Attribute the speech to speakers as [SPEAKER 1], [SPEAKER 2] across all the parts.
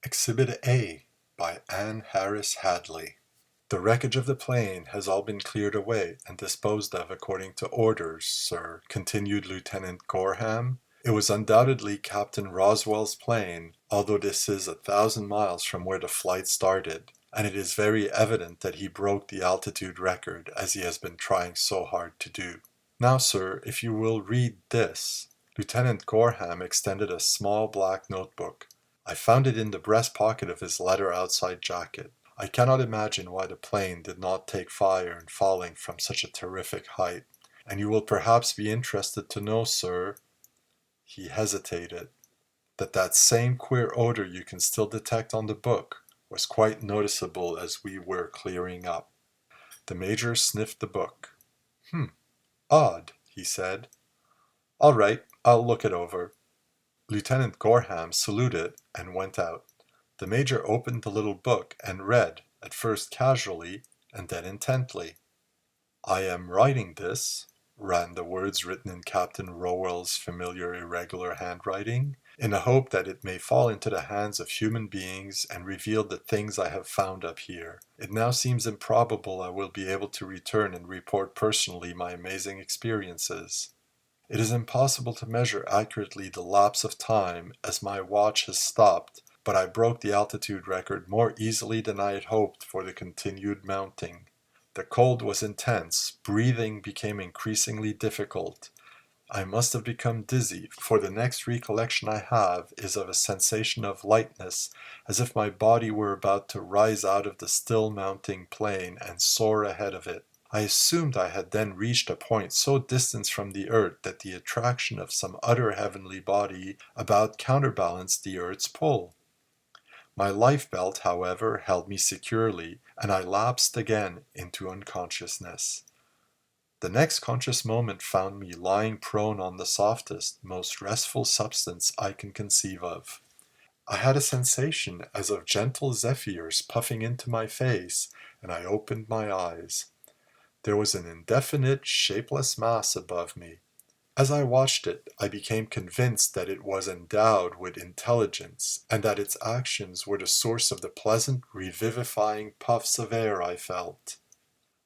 [SPEAKER 1] Exhibit A by Anne Harris Hadley. The wreckage of the plane has all been cleared away and disposed of according to orders, sir, continued Lieutenant Gorham. It was undoubtedly Captain Roswell's plane, although this is 1,000 miles from where the flight started, and it is very evident that he broke the altitude record, as he has been trying so hard to do. Now, sir, if you will read this. Lieutenant Gorham extended a small black notebook. I found it in the breast pocket of his leather outside jacket. I cannot imagine why the plane did not take fire in falling from such a terrific height. And you will perhaps be interested to know, sir, he hesitated, that same queer odor you can still detect on the book was quite noticeable as we were clearing up. The major sniffed the book. Odd, he said. All right, I'll look it over. Lieutenant Gorham saluted and went out. The major opened the little book and read, at first casually, and then intently. I am writing this, ran the words written in Captain Rowell's familiar irregular handwriting, in the hope that it may fall into the hands of human beings and reveal the things I have found up here. It now seems improbable I will be able to return and report personally my amazing experiences. It is impossible to measure accurately the lapse of time, as my watch has stopped, but I broke the altitude record more easily than I had hoped for the continued mounting. The cold was intense, breathing became increasingly difficult. I must have become dizzy, for the next recollection I have is of a sensation of lightness, as if my body were about to rise out of the still mounting plane and soar ahead of it. I assumed I had then reached a point so distant from the earth that the attraction of some other heavenly body about counterbalanced the earth's pull. My life belt, however, held me securely, and I lapsed again into unconsciousness. The next conscious moment found me lying prone on the softest, most restful substance I can conceive of. I had a sensation as of gentle zephyrs puffing into my face, and I opened my eyes. There was an indefinite, shapeless mass above me. As I watched it, I became convinced that it was endowed with intelligence, and that its actions were the source of the pleasant, revivifying puffs of air I felt.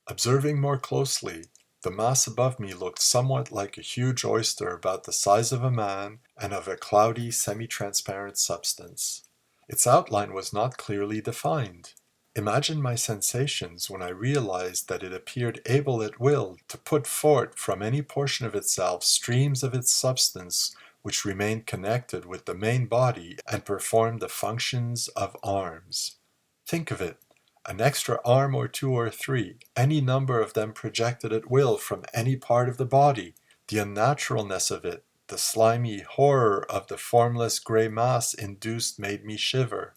[SPEAKER 1] Observing more closely, the mass above me looked somewhat like a huge oyster about the size of a man and of a cloudy, semi-transparent substance. Its outline was not clearly defined. Imagine my sensations when I realized that it appeared able at will to put forth from any portion of itself streams of its substance which remained connected with the main body and performed the functions of arms. Think of it, an extra arm or two or three, any number of them projected at will from any part of the body. The unnaturalness of it, the slimy horror of the formless grey mass induced made me shiver.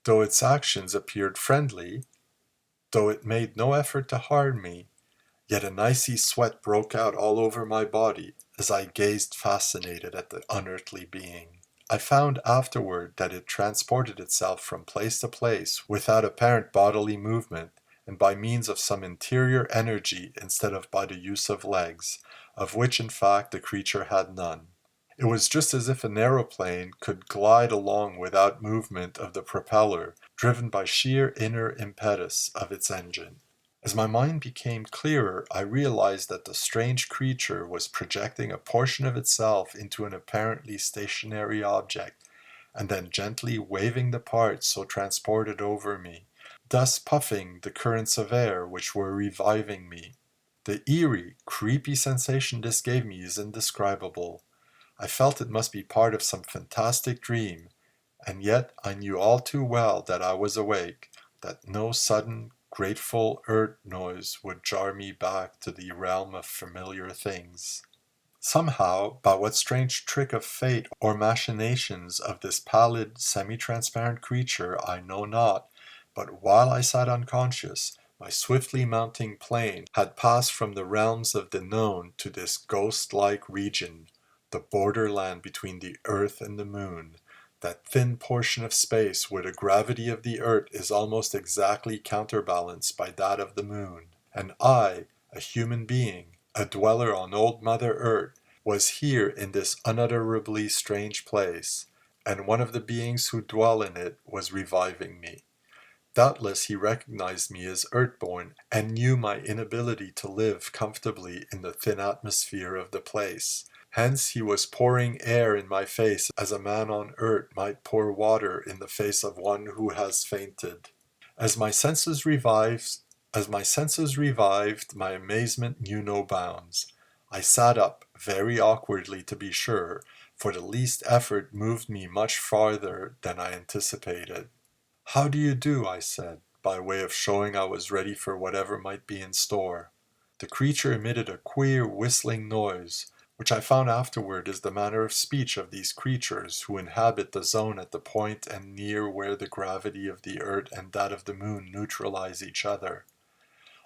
[SPEAKER 1] Though its actions appeared friendly, though it made no effort to harm me, yet an icy sweat broke out all over my body as I gazed fascinated at the unearthly being. I found afterward that it transported itself from place to place without apparent bodily movement, and by means of some interior energy instead of by the use of legs, of which in fact the creature had none. It was just as if an aeroplane could glide along without movement of the propeller, driven by sheer inner impetus of its engine. As my mind became clearer, I realized that the strange creature was projecting a portion of itself into an apparently stationary object, and then gently waving the parts so transported over me, thus puffing the currents of air which were reviving me. The eerie, creepy sensation this gave me is indescribable. I felt it must be part of some fantastic dream, and yet I knew all too well that I was awake, that no sudden, grateful earth noise would jar me back to the realm of familiar things. Somehow, by what strange trick of fate or machinations of this pallid, semi-transparent creature I know not, but while I sat unconscious, my swiftly mounting plane had passed from the realms of the known to this ghost-like region, the borderland between the earth and the moon, that thin portion of space where the gravity of the earth is almost exactly counterbalanced by that of the moon. And I, a human being, a dweller on old Mother Earth, was here in this unutterably strange place, and one of the beings who dwell in it was reviving me. Doubtless he recognized me as earthborn and knew my inability to live comfortably in the thin atmosphere of the place. Hence he was pouring air in my face as a man on earth might pour water in the face of one who has fainted. As my senses revived, my amazement knew no bounds. I sat up, very awkwardly to be sure, for the least effort moved me much farther than I anticipated. "How do you do?" I said, by way of showing I was ready for whatever might be in store. The creature emitted a queer whistling noise, which I found afterward is the manner of speech of these creatures who inhabit the zone at the point and near where the gravity of the earth and that of the moon neutralize each other.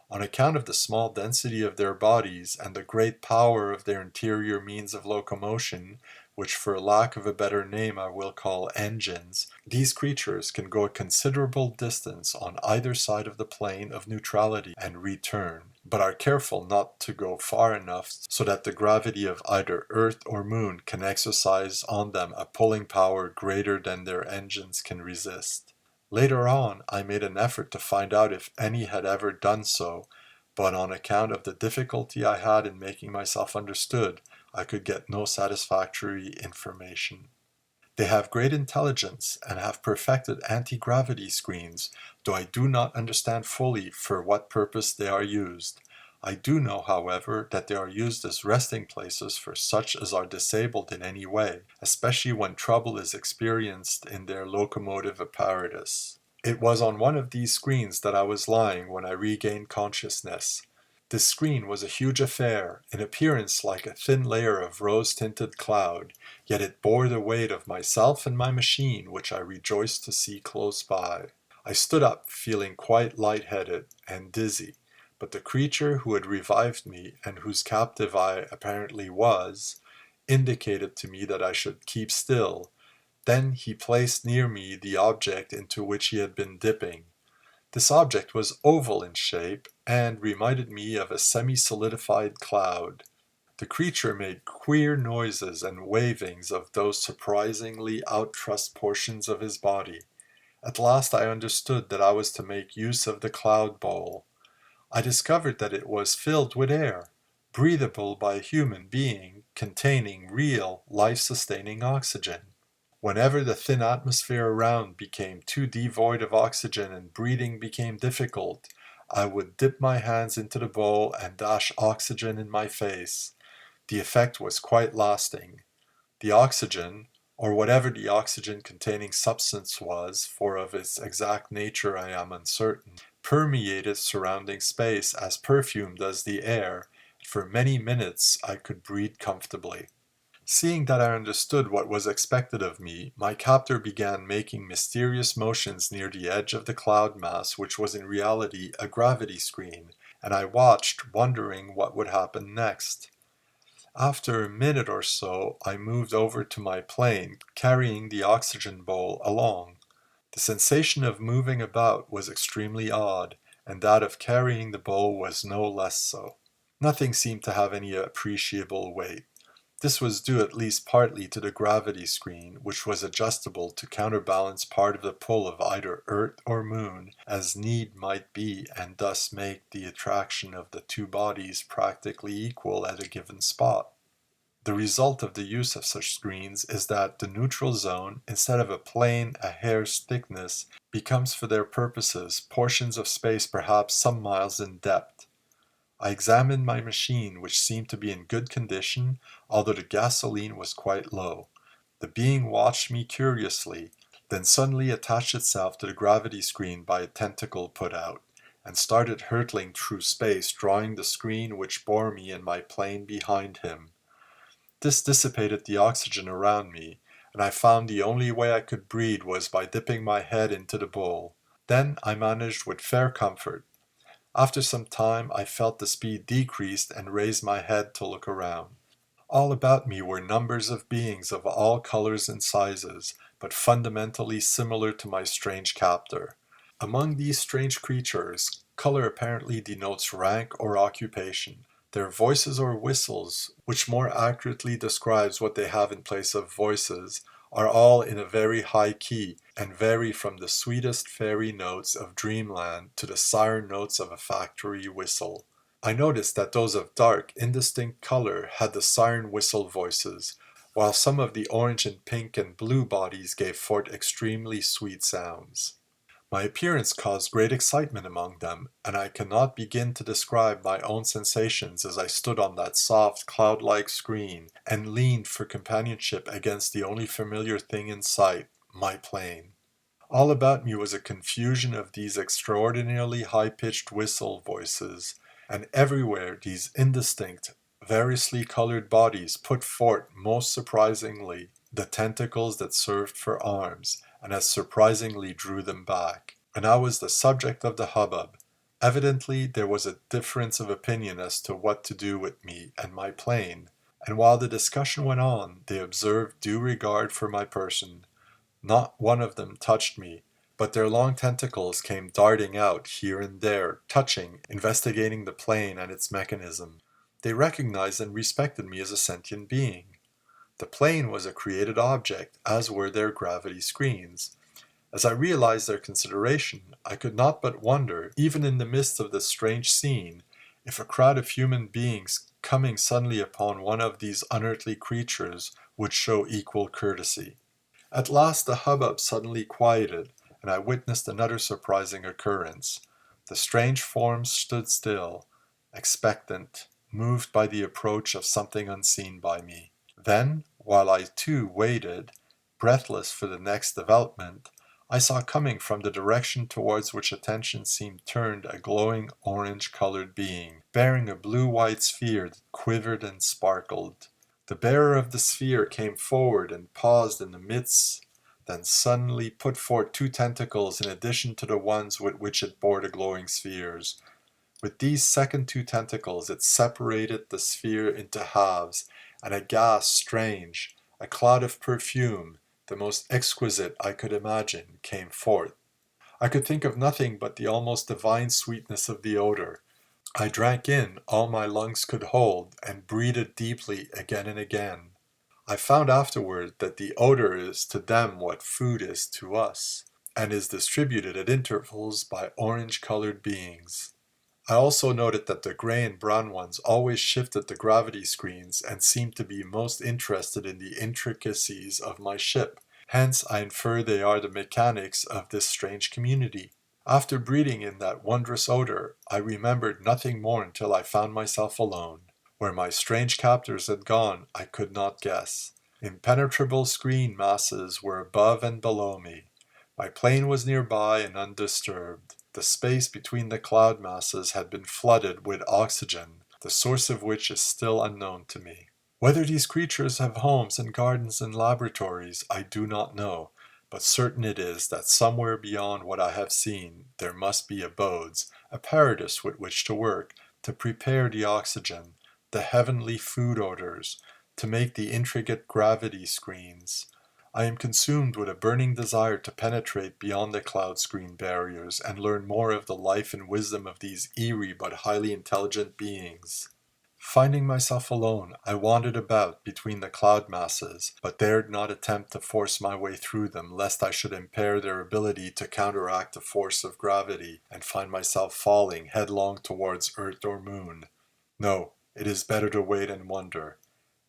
[SPEAKER 1] On account of the small density of their bodies and the great power of their interior means of locomotion, which for lack of a better name I will call engines, these creatures can go a considerable distance on either side of the plane of neutrality and return, but are careful not to go far enough so that the gravity of either earth or moon can exercise on them a pulling power greater than their engines can resist. Later on, I made an effort to find out if any had ever done so, but on account of the difficulty I had in making myself understood, I could get no satisfactory information. They have great intelligence and have perfected anti-gravity screens, though I do not understand fully for what purpose they are used. I do know, however, that they are used as resting places for such as are disabled in any way, especially when trouble is experienced in their locomotive apparatus. It was on one of these screens that I was lying when I regained consciousness. This screen was a huge affair, in appearance like a thin layer of rose-tinted cloud, yet it bore the weight of myself and my machine, which I rejoiced to see close by. I stood up, feeling quite light-headed and dizzy, but the creature who had revived me, and whose captive I apparently was, indicated to me that I should keep still. Then he placed near me the object into which he had been dipping. This object was oval in shape, and reminded me of a semi-solidified cloud. The creature made queer noises and wavings of those surprisingly outthrust portions of his body. At last I understood that I was to make use of the cloud bowl. I discovered that it was filled with air, breathable by a human being, containing real, life-sustaining oxygen. Whenever the thin atmosphere around became too devoid of oxygen and breathing became difficult, I would dip my hands into the bowl and dash oxygen in my face. The effect was quite lasting. The oxygen, or whatever the oxygen-containing substance was, for of its exact nature I am uncertain, permeated surrounding space as perfume does the air, and for many minutes I could breathe comfortably. Seeing that I understood what was expected of me, my captor began making mysterious motions near the edge of the cloud mass, which was in reality a gravity screen, and I watched, wondering what would happen next. After a minute or so, I moved over to my plane, carrying the oxygen bowl along. The sensation of moving about was extremely odd, and that of carrying the bowl was no less so. Nothing seemed to have any appreciable weight. This was due at least partly to the gravity screen, which was adjustable to counterbalance part of the pull of either earth or moon, as need might be, and thus make the attraction of the two bodies practically equal at a given spot. The result of the use of such screens is that the neutral zone, instead of a plane a hair's thickness, becomes for their purposes portions of space perhaps some miles in depth. I examined my machine, which seemed to be in good condition, although the gasoline was quite low. The being watched me curiously, then suddenly attached itself to the gravity screen by a tentacle put out, and started hurtling through space, drawing the screen which bore me and my plane behind him. This dissipated the oxygen around me, and I found the only way I could breathe was by dipping my head into the bowl. Then I managed with fair comfort. After some time I felt the speed decreased and raised my head to look around. All about me were numbers of beings of all colors and sizes, but fundamentally similar to my strange captor. Among these strange creatures, color apparently denotes rank or occupation. Their voices or whistles, which more accurately describes what they have in place of voices, are all in a very high key and vary from the sweetest fairy notes of dreamland to the siren notes of a factory whistle. I noticed that those of dark, indistinct color had the siren whistle voices, while some of the orange and pink and blue bodies gave forth extremely sweet sounds. My appearance caused great excitement among them, and I cannot begin to describe my own sensations as I stood on that soft, cloud-like screen and leaned for companionship against the only familiar thing in sight, my plane. All about me was a confusion of these extraordinarily high-pitched whistle voices, and everywhere these indistinct, variously colored bodies put forth most surprisingly the tentacles that served for arms, and as surprisingly drew them back. And I was the subject of the hubbub. Evidently there was a difference of opinion as to what to do with me and my plane, and while the discussion went on, they observed due regard for my person. Not one of them touched me, but their long tentacles came darting out here and there, touching, investigating the plane and its mechanism. They recognized and respected me as a sentient being. The plane was a created object, as were their gravity screens. As I realized their consideration, I could not but wonder, even in the midst of this strange scene, if a crowd of human beings coming suddenly upon one of these unearthly creatures would show equal courtesy. At last the hubbub suddenly quieted, and I witnessed another surprising occurrence. The strange forms stood still, expectant, moved by the approach of something unseen by me. Then, while I too waited, breathless for the next development, I saw coming from the direction towards which attention seemed turned a glowing orange-colored being, bearing a blue-white sphere that quivered and sparkled. The bearer of the sphere came forward and paused in the midst, then suddenly put forth two tentacles in addition to the ones with which it bore the glowing spheres. With these second two tentacles it separated the sphere into halves, and a gas strange, a cloud of perfume, the most exquisite I could imagine, came forth. I could think of nothing but the almost divine sweetness of the odor. I drank in all my lungs could hold, and breathed it deeply again and again. I found afterward that the odor is to them what food is to us, and is distributed at intervals by orange-colored beings. I also noted that the gray and brown ones always shifted the gravity screens and seemed to be most interested in the intricacies of my ship. Hence I infer they are the mechanics of this strange community. After breathing in that wondrous odor, I remembered nothing more until I found myself alone. Where my strange captors had gone, I could not guess. Impenetrable screen masses were above and below me. My plane was nearby and undisturbed. The space between the cloud masses had been flooded with oxygen, the source of which is still unknown to me. Whether these creatures have homes and gardens and laboratories, I do not know, but certain it is that somewhere beyond what I have seen there must be abodes, apparatus with which to work, to prepare the oxygen, the heavenly food odors, to make the intricate gravity screens. I am consumed with a burning desire to penetrate beyond the cloud screen barriers and learn more of the life and wisdom of these eerie but highly intelligent beings. Finding myself alone, I wandered about between the cloud masses, but dared not attempt to force my way through them lest I should impair their ability to counteract the force of gravity and find myself falling headlong towards earth or moon. No, it is better to wait and wonder.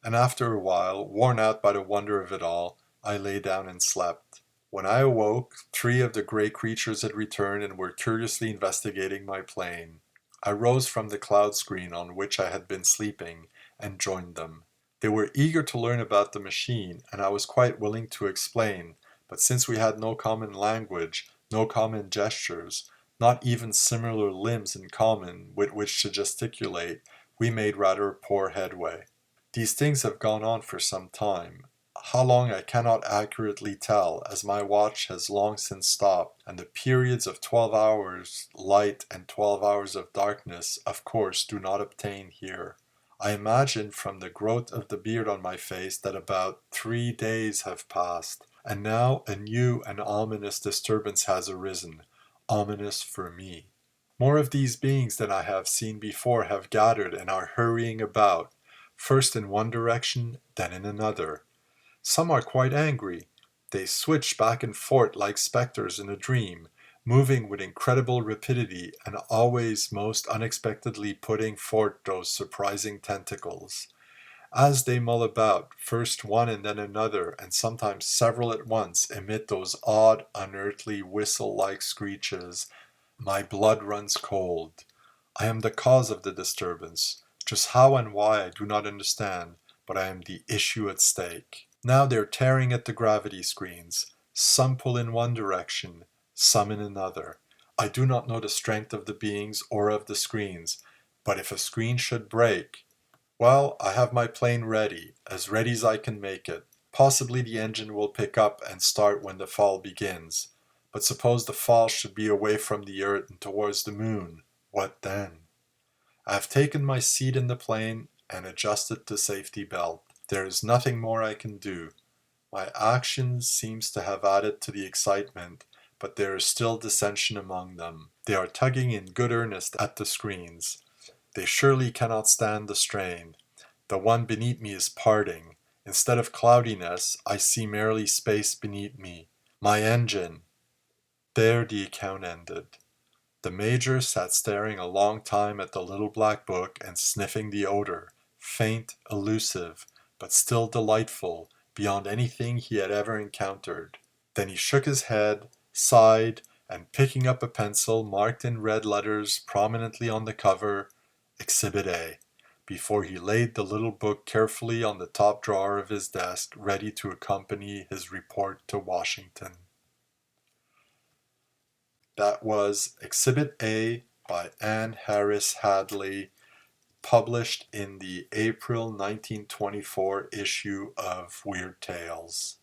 [SPEAKER 1] And after a while, worn out by the wonder of it all, I lay down and slept. When I awoke, three of the gray creatures had returned and were curiously investigating my plane. I rose from the cloud screen on which I had been sleeping and joined them. They were eager to learn about the machine, and I was quite willing to explain, but since we had no common language, no common gestures, not even similar limbs in common with which to gesticulate, we made rather poor headway. These things have gone on for some time. How long I cannot accurately tell, as my watch has long since stopped, and the periods of 12 hours light and 12 hours of darkness, of course, do not obtain here. I imagine from the growth of the beard on my face that about 3 days have passed, and now a new and ominous disturbance has arisen, ominous for me. More of these beings than I have seen before have gathered and are hurrying about, first in one direction, then in another. Some are quite angry, They switch back and forth like specters in a dream, moving with incredible rapidity and always most unexpectedly putting forth those surprising tentacles. As they mull about, first one and then another, and sometimes several at once, emit those odd, unearthly whistle-like screeches, my blood runs cold. I am the cause of the disturbance. Just how and why I do not understand, but I am the issue at stake. Now they're tearing at the gravity screens. Some pull in one direction, some in another. I do not know the strength of the beings or of the screens, but if a screen should break, well, I have my plane ready, as ready as I can make it. Possibly the engine will pick up and start when the fall begins. But suppose the fall should be away from the Earth and towards the moon. What then? I have taken my seat in the plane and adjusted the safety belt. There is nothing more I can do. My action seems to have added to the excitement, but there is still dissension among them. They are tugging in good earnest at the screens. They surely cannot stand the strain. The one beneath me is parting. Instead of cloudiness, I see merely space beneath me. My engine. There the account ended. The Major sat staring a long time at the little black book and sniffing the odor, faint, elusive, but still delightful, beyond anything he had ever encountered. Then he shook his head, sighed, and picking up a pencil marked in red letters prominently on the cover, Exhibit A, before he laid the little book carefully on the top drawer of his desk, ready to accompany his report to Washington. That was Exhibit A by Anne Harris Hadley, published in the April 1924 issue of Weird Tales.